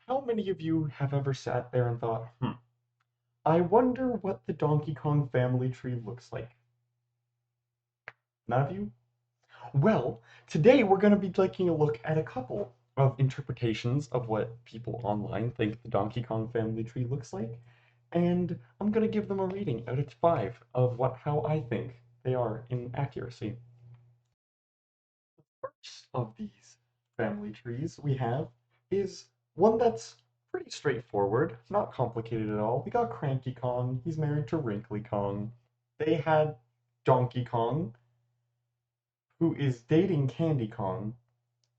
How many of you have ever sat there and thought, I wonder what the Donkey Kong family tree looks like? None of you? Well, today we're going to be taking a look at a couple of interpretations of what people online think the Donkey Kong family tree looks like, and I'm going to give them a rating out of 5 of how I think they are in accuracy. First of these family trees we have is one that's pretty straightforward, not complicated at all. We got Cranky Kong, he's married to Wrinkly Kong. They had Donkey Kong, who is dating Candy Kong,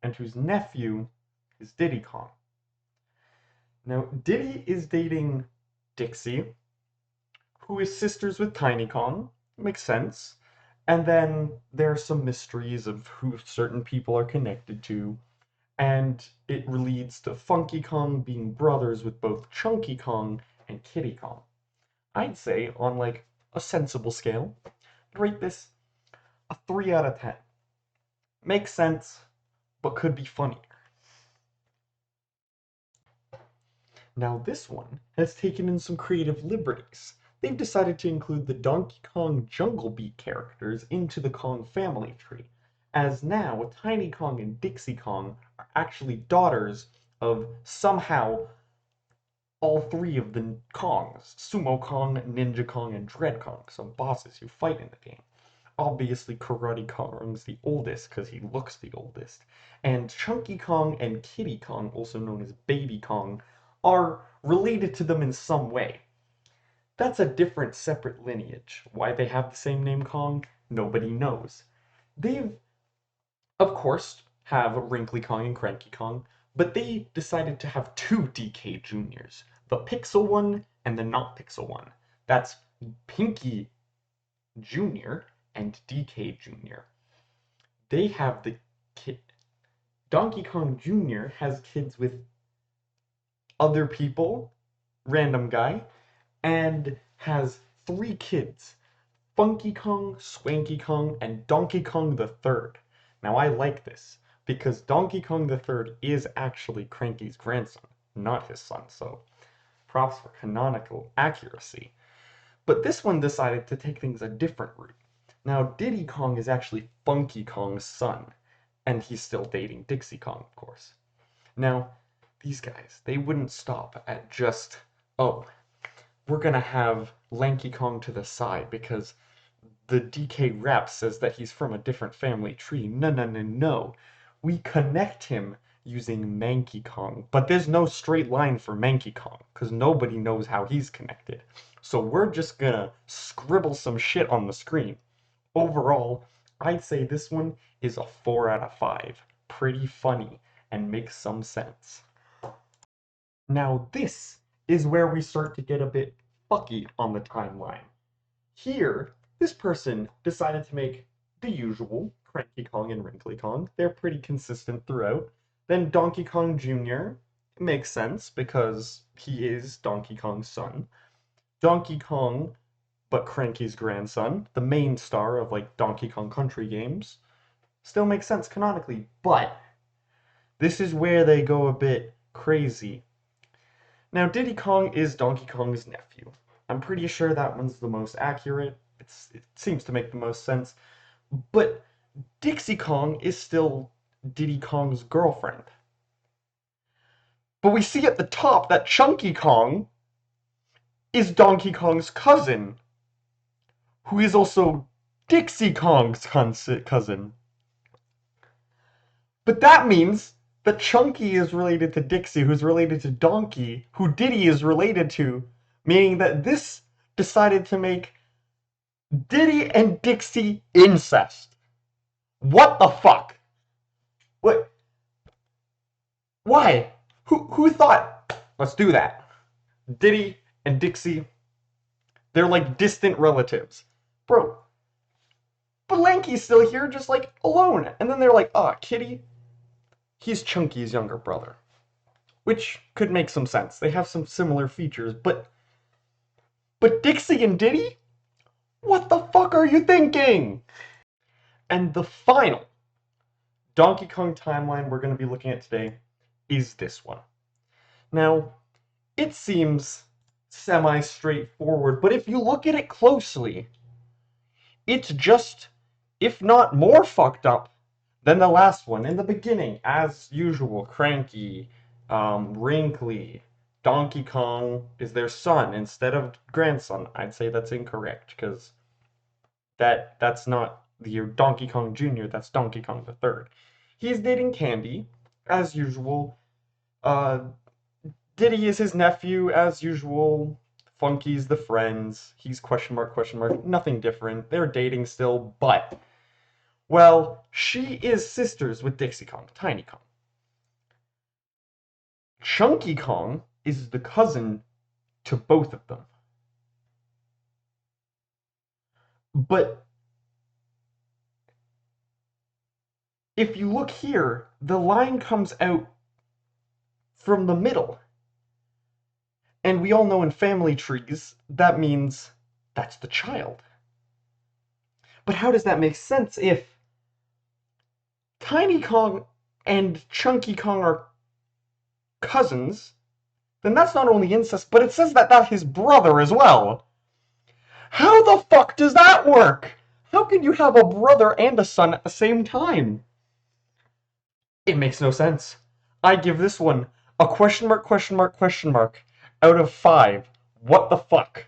and whose nephew is Diddy Kong. Now, Diddy is dating Dixie, who is sisters with Tiny Kong. Makes sense. And then there are some mysteries of who certain people are connected to, and it leads to Funky Kong being brothers with both Chunky Kong and Kiddy Kong. I'd say, on like a sensible scale, I'd rate this a 3 out of 10. Makes sense, but could be funnier. Now this one has taken in some creative liberties. They've decided to include the Donkey Kong Jungle Beat characters into the Kong family tree, as now Tiny Kong and Dixie Kong are actually daughters of somehow all 3 of the Kongs, Sumo Kong, Ninja Kong, and Dread Kong, some bosses who fight in the game. Obviously, Karate Kong's the oldest because he looks the oldest, and Chunky Kong and Kiddy Kong, also known as Baby Kong, are related to them in some way. That's a different, separate lineage. Why they have the same name Kong, nobody knows. They've, of course, have Wrinkly Kong and Cranky Kong, but they decided to have 2 DK Juniors, the Pixel one and the not Pixel one. That's Pinky Jr. and DK Jr. They have the kid. Donkey Kong Jr. has kids with other people, random guy, and has 3 kids, Funky Kong, Swanky Kong, and Donkey Kong the Third. Now I like this, because Donkey Kong the Third is actually Cranky's grandson, not his son, so props for canonical accuracy. But this one decided to take things a different route. Now Diddy Kong is actually Funky Kong's son, and he's still dating Dixie Kong, of course. Now, these guys, they wouldn't stop at just, oh, we're gonna have Lanky Kong to the side because the DK rep says that he's from a different family tree. No, no, no, no. We connect him using Manky Kong, but there's no straight line for Manky Kong because nobody knows how he's connected. So we're just gonna scribble some shit on the screen. Overall, I'd say this one is a 4 out of 5. Pretty funny and makes some sense. Now this is where we start to get a bit fucky on the timeline. Here, this person decided to make the usual Cranky Kong and Wrinkly Kong. They're pretty consistent throughout. Then Donkey Kong Jr. makes sense because he is Donkey Kong's son. Donkey Kong, but Cranky's grandson, the main star of like Donkey Kong Country games, still makes sense canonically, but this is where they go a bit crazy. Now, Diddy Kong is Donkey Kong's nephew. I'm pretty sure that one's the most accurate. It seems to make the most sense. But Dixie Kong is still Diddy Kong's girlfriend. But we see at the top that Chunky Kong is Donkey Kong's cousin, who is also Dixie Kong's cousin. But that means that Chunky is related to Dixie, who's related to Donkey, who Diddy is related to, meaning that this decided to make Diddy and Dixie incest. What the fuck? What? Why? Who thought? Let's do that. Diddy and Dixie, they're like distant relatives. Bro, but Lanky's still here just like alone. And then they're like, Kitty, he's Chunky's younger brother. Which could make some sense. They have some similar features, but Dixie and Diddy? What the fuck are you thinking? And the final Donkey Kong timeline we're going to be looking at today is this one. Now, it seems semi-straightforward, but if you look at it closely, it's just, if not more fucked up than the last one. In the beginning, as usual, cranky, wrinkly. Donkey Kong is their son instead of grandson. I'd say that's incorrect, because that's not the Donkey Kong Jr., that's Donkey Kong the Third. He's dating Candy, as usual. Uh, Diddy is his nephew, as usual. Funky's the friends. He's question mark, question mark. Nothing different. They're dating still, but, well, she is sisters with Dixie Kong, Tiny Kong. Chunky Kong is the cousin to both of them. But if you look here, the line comes out from the middle. And we all know in family trees, that means that's the child. But how does that make sense if Tiny Kong and Chunky Kong are cousins? Then that's not only incest, but it says that that's his brother as well. How the fuck does that work? How can you have a brother and a son at the same time? It makes no sense. I give this one a question mark, question mark, question mark out of 5. What the fuck?